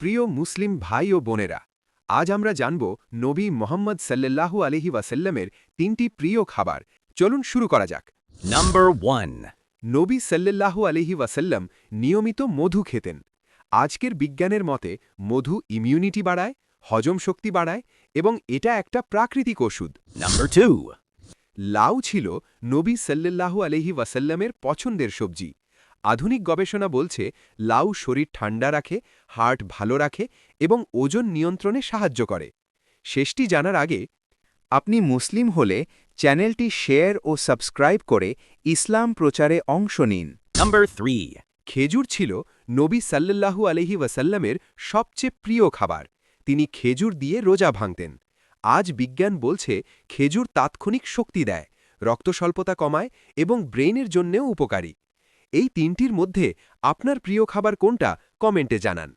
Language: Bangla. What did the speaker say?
প্রিয় মুসলিম ভাই ও বোনেরা, আজ আমরা জানব নবী মোহাম্মদ সাল্লাল্লাহু আলাইহি ওয়াসাল্লামের ৩টি প্রিয় খাবার। চলুন শুরু করা যাক। Number 1. নবী সাল্লাল্লাহু আলাইহি ওয়াসাল্লাম নিয়মিত মধু খেতেন। আজকের বিজ্ঞানের মতে মধু ইমিউনিটি বাড়ায়, হজম শক্তি বাড়ায় এবং এটা একটা প্রাকৃতিক ওষুধ। Number 2. লাউ ছিল নবী সাল্লাল্লাহু আলাইহি ওয়াসাল্লামের পছন্দের সবজি। আধুনিক গবেষণা বলছে লাউ শরীর ঠান্ডা রাখে, হার্ট ভালো রাখে এবং ওজন নিয়ন্ত্রণে সাহায্য করে। শেষটি জানার আগে আপনি মুসলিম হলে চ্যানেলটি শেয়ার ও সাবস্ক্রাইব করে ইসলাম প্রচারে অংশ নিন। Number 3. খেজুর ছিল নবী সাল্লাল্লাহু আলাইহি ওয়াসাল্লামের সবচেয়ে প্রিয় খাবার। তিনি খেজুর দিয়ে রোজা ভাঙতেন। আজ বিজ্ঞান বলছে খেজুর তাৎক্ষণিক শক্তি দেয়, রক্তস্বল্পতা কমায় এবং ব্রেইনের জন্যেও উপকারী। এই তিনটির মধ্যে আপনার প্রিয় খাবার কোনটা কমেন্টে জানান।